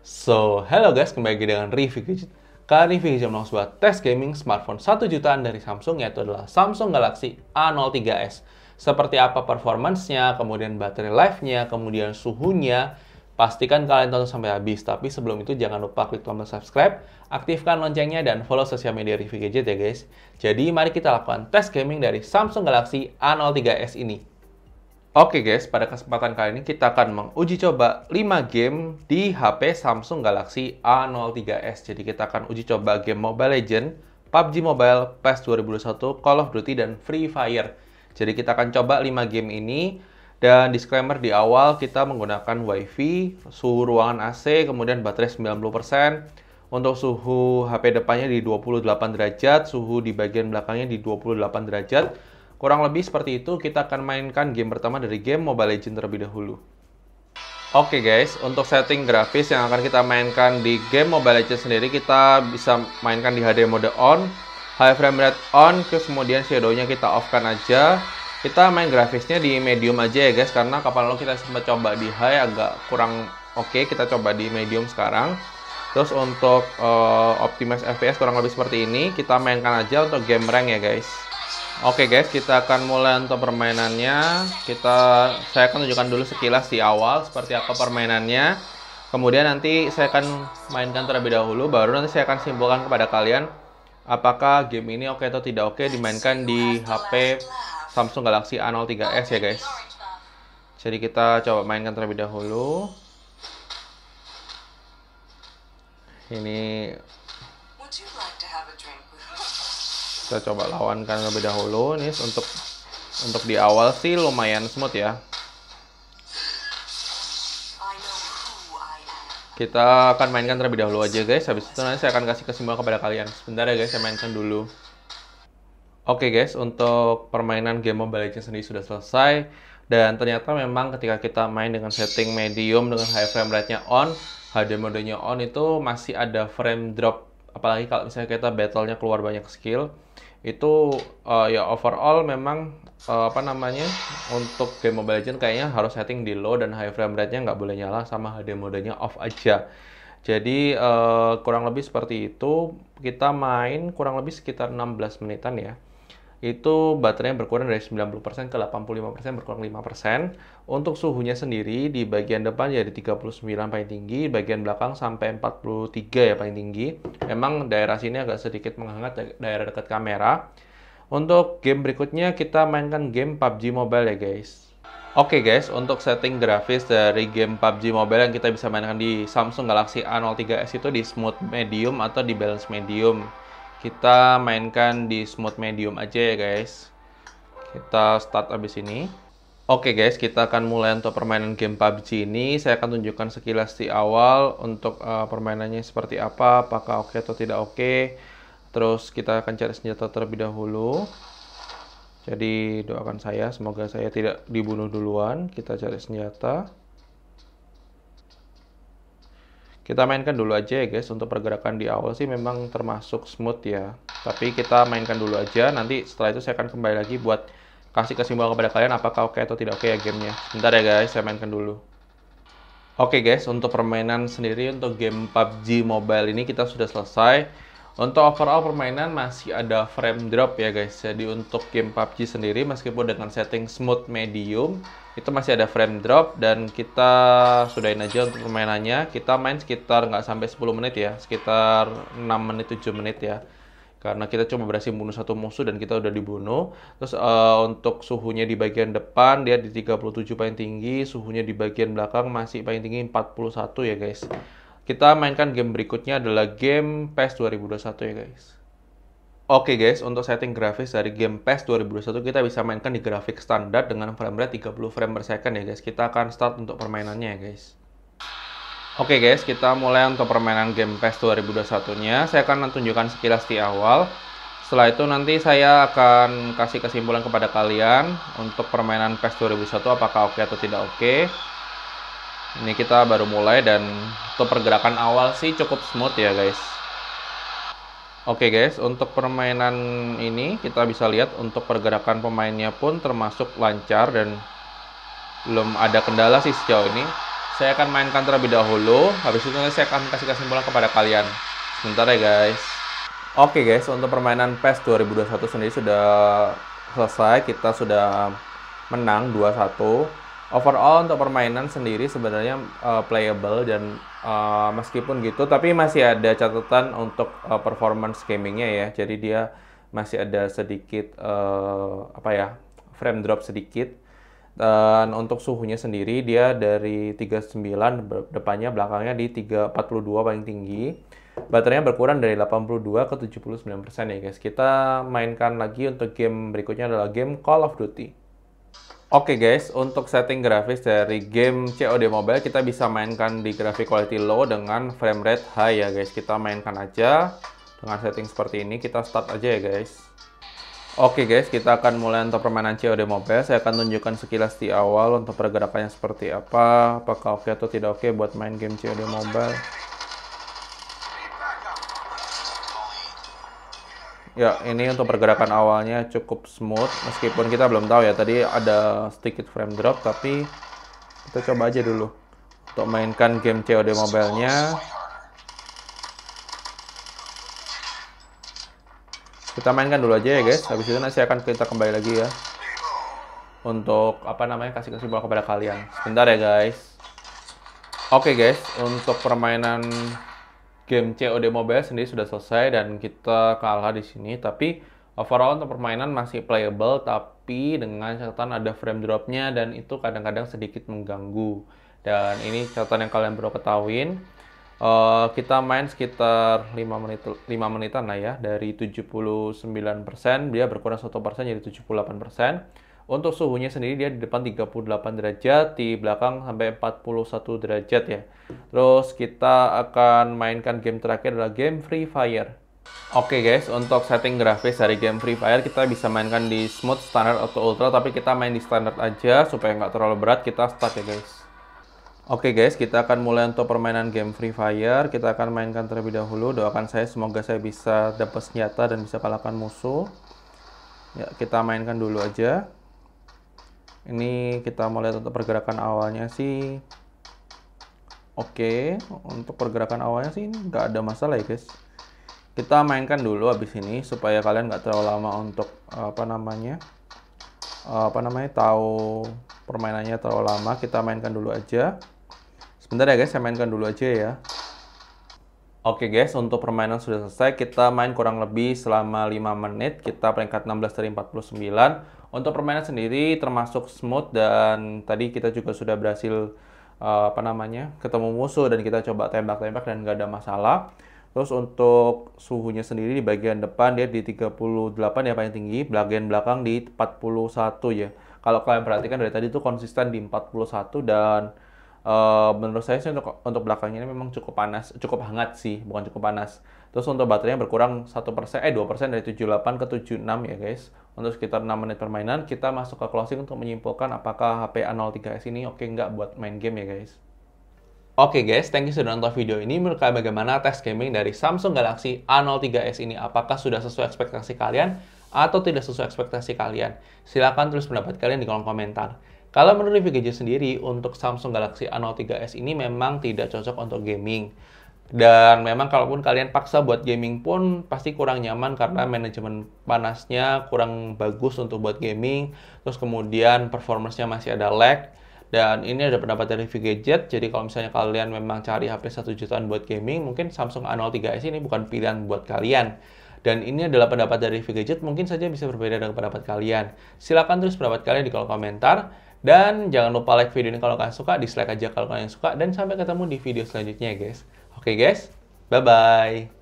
Hello guys, kembali lagi dengan review gadget. Kali ini review gadget mengenai sebuah tes gaming smartphone 1 jutaan dari Samsung, yaitu adalah Samsung Galaxy A03s. Seperti apa performance-nya, kemudian baterai life-nya, kemudian suhunya. Pastikan kalian tonton sampai habis. Tapi sebelum itu jangan lupa klik tombol subscribe, aktifkan loncengnya, dan follow sosial media review gadget ya guys. Jadi mari kita lakukan tes gaming dari Samsung Galaxy A03s ini. Oke guys, pada kesempatan kali ini kita akan menguji coba 5 game di HP Samsung Galaxy A03s. Jadi kita akan uji coba game Mobile Legends, PUBG Mobile, PES 2021, Call of Duty, dan Free Fire. Jadi kita akan coba 5 game ini. Dan disclaimer di awal, kita menggunakan WiFi, suhu ruangan AC, kemudian baterai 90%. Untuk suhu HP depannya di 28 derajat, suhu di bagian belakangnya di 28 derajat. Kurang lebih seperti itu. Kita akan mainkan game pertama dari game Mobile Legends terlebih dahulu. Oke guys, untuk setting grafis yang akan kita mainkan di game Mobile Legends sendiri, kita bisa mainkan di HD mode on, high frame rate on, terus kemudian shadow-nya kita off-kan aja. Kita main grafisnya di medium aja ya guys, karena kapan lalu kita sempat coba di high agak kurang oke. Kita coba di medium sekarang. Terus untuk optimize FPS kurang lebih seperti ini. Kita mainkan aja untuk game rank ya guys. Oke guys, kita akan mulai untuk permainannya. Saya akan tunjukkan dulu sekilas di awal seperti apa permainannya. Kemudian nanti saya akan mainkan terlebih dahulu, baru nanti saya akan simpulkan kepada kalian apakah game ini oke atau tidak oke dimainkan di HP Samsung Galaxy A03s ya guys. Jadi kita coba mainkan terlebih dahulu. Ini kita coba lawankan lebih dahulu. Ini untuk di awal sih lumayan smooth ya. Kita akan mainkan terlebih dahulu aja guys. Habis itu nanti saya akan kasih kesimpulan kepada kalian. Sebentar ya guys, saya mainkan dulu. Oke guys, untuk permainan game Mobile Legends sendiri sudah selesai. Dan ternyata memang ketika kita main dengan setting medium dengan high frame rate-nya on, HD modenya on, itu masih ada frame drop. Apalagi kalau misalnya kita battle-nya keluar banyak skill. Itu ya overall memang untuk game Mobile Legends kayaknya harus setting di low dan high frame rate-nya nggak boleh nyala, sama HD modenya off aja. Jadi kurang lebih seperti itu. Kita main kurang lebih sekitar 16 menitan ya. Itu baterainya berkurang dari 90% ke 85%, berkurang 5%. Untuk suhunya sendiri di bagian depan jadi 39 paling tinggi, bagian belakang sampai 43 ya paling tinggi. Memang daerah sini agak sedikit menghangat, daerah dekat kamera. Untuk game berikutnya kita mainkan game PUBG Mobile ya guys. Oke guys, untuk setting grafis dari game PUBG Mobile yang kita bisa mainkan di Samsung Galaxy A03s itu di smooth medium atau di balance medium. Kita mainkan di smooth medium aja ya guys. Kita start abis ini. Oke guys, kita akan mulai untuk permainan game PUBG ini. Saya akan tunjukkan sekilas di awal untuk permainannya seperti apa, apakah oke atau tidak oke. Terus kita akan cari senjata terlebih dahulu. Jadi doakan saya, semoga saya tidak dibunuh duluan. Kita cari senjata. Kita mainkan dulu aja ya guys. Untuk pergerakan di awal sih memang termasuk smooth ya. Tapi kita mainkan dulu aja. Nanti setelah itu saya akan kembali lagi buat kasih kesimpulan kepada kalian apakah oke atau tidak oke ya gamenya. Bentar ya guys, saya mainkan dulu. Oke guys, untuk permainan sendiri untuk game PUBG Mobile ini kita sudah selesai. Untuk overall permainan masih ada frame drop ya guys. Jadi untuk game PUBG sendiri meskipun dengan setting smooth medium itu masih ada frame drop, dan kita sudahin aja untuk permainannya. Kita main sekitar nggak sampai 10 menit ya, sekitar 6 menit 7 menit ya. Karena kita cuma berhasil bunuh satu musuh dan kita udah dibunuh. Terus untuk suhunya di bagian depan dia di 37 paling tinggi, suhunya di bagian belakang masih paling tinggi 41 ya guys. Kita mainkan game berikutnya adalah game PES 2021 ya guys. Oke guys, untuk setting grafis dari game PES 2021 kita bisa mainkan di grafik standar dengan frame rate 30 frame per second ya guys. Kita akan start untuk permainannya ya guys. Oke guys, kita mulai untuk permainan game PES 2021-nya. Saya akan tunjukkan sekilas di awal. Setelah itu nanti saya akan kasih kesimpulan kepada kalian untuk permainan PES 2021 apakah oke atau tidak oke. Ini kita baru mulai dan untuk pergerakan awal sih cukup smooth ya guys. Oke guys, untuk permainan ini kita bisa lihat untuk pergerakan pemainnya pun termasuk lancar dan belum ada kendala sih sejauh ini. Saya akan mainkan terlebih dahulu, habis itu nanti saya akan kasih kesimpulan kepada kalian. Sebentar ya guys. Oke guys, untuk permainan PES 2021 sendiri sudah selesai, kita sudah menang 2-1. Overall untuk permainan sendiri sebenarnya playable dan meskipun gitu, tapi masih ada catatan untuk performance gamingnya ya. Jadi dia masih ada sedikit frame drop sedikit. Dan untuk suhunya sendiri dia dari 39 depannya, belakangnya di 342 paling tinggi. Baterainya berkurang dari 82 ke 79% ya guys. Kita mainkan lagi untuk game berikutnya adalah game Call of Duty. Oke guys, untuk setting grafis dari game COD Mobile kita bisa mainkan di graphic quality low dengan frame rate high ya guys. Kita mainkan aja dengan setting seperti ini, kita start aja ya guys. Oke guys, kita akan mulai untuk permainan COD Mobile. Saya akan tunjukkan sekilas di awal untuk pergerakannya seperti apa, apakah oke atau tidak oke buat main game COD Mobile. Ya, ini untuk pergerakan awalnya cukup smooth, meskipun kita belum tahu ya, tadi ada sedikit frame drop, tapi kita coba aja dulu untuk mainkan game COD Mobile-nya. Kita mainkan dulu aja ya guys, habis itu nanti kita kembali lagi ya untuk kasih kesimpulan kepada kalian. Sebentar ya guys. Oke guys, untuk permainan game COD Mobile sendiri sudah selesai dan kita kalah di sini. Tapi overall untuk permainan masih playable, tapi dengan catatan ada frame dropnya dan itu kadang-kadang sedikit mengganggu. Dan ini catatan yang kalian perlu ketahuin. Kita main sekitar 5 menitan lah ya, dari 79% dia berkurang 1% jadi 78%. Untuk suhunya sendiri dia di depan 38 derajat, di belakang sampai 41 derajat ya. Terus kita akan mainkan game terakhir adalah game Free Fire. Oke guys, untuk setting grafis dari game Free Fire kita bisa mainkan di smooth, standard, atau ultra, tapi kita main di standard aja supaya nggak terlalu berat. Kita start ya guys. Oke guys, kita akan mulai untuk permainan game Free Fire. Kita akan mainkan terlebih dahulu. Doakan saya, semoga saya bisa dapat senjata dan bisa kalahkan musuh. Ya, kita mainkan dulu aja. Ini kita mau lihat untuk pergerakan awalnya sih. Oke, untuk pergerakan awalnya sih nggak ada masalah ya guys. Kita mainkan dulu habis ini supaya kalian nggak terlalu lama untuk tahu permainannya terlalu lama. Kita mainkan dulu aja. Sebentar ya guys, saya mainkan dulu aja ya. Oke guys, untuk permainan sudah selesai. Kita main kurang lebih selama 5 menit. Kita peringkat 16 dari 49. Untuk permainan sendiri termasuk smooth dan tadi kita juga sudah berhasil ketemu musuh dan kita coba tembak-tembak dan nggak ada masalah. Terus untuk suhunya sendiri di bagian depan dia di 38 ya paling tinggi, bagian belakang di 41 ya. Kalau kalian perhatikan dari tadi tuh konsisten di 41 dan menurut saya sih untuk belakangnya ini memang cukup panas, cukup hangat sih, bukan cukup panas. Terus untuk baterainya berkurang 2% dari 78 ke 76 ya guys. Untuk sekitar 6 menit permainan, kita masuk ke closing untuk menyimpulkan apakah HP A03s ini oke nggak buat main game ya guys. Oke guys, thank you sudah nonton video ini. Menurut kalian bagaimana tes gaming dari Samsung Galaxy A03s ini? Apakah sudah sesuai ekspektasi kalian atau tidak sesuai ekspektasi kalian? Silahkan tulis pendapat kalian di kolom komentar. Kalau menurut review gadget sendiri, untuk Samsung Galaxy A03s ini memang tidak cocok untuk gaming. Dan memang kalaupun kalian paksa buat gaming pun pasti kurang nyaman karena manajemen panasnya kurang bagus untuk buat gaming. Terus kemudian performance-nya masih ada lag. Dan ini ada pendapat dari review gadget. Jadi kalau misalnya kalian memang cari HP 1 jutaan buat gaming, mungkin Samsung A03s ini bukan pilihan buat kalian. Dan ini adalah pendapat dari review gadget, mungkin saja bisa berbeda dengan pendapat kalian. Silahkan tulis pendapat kalian di kolom komentar. Dan jangan lupa like video ini kalau kalian suka, dislike aja kalau kalian suka, dan sampai ketemu di video selanjutnya guys. Oke guys, bye-bye.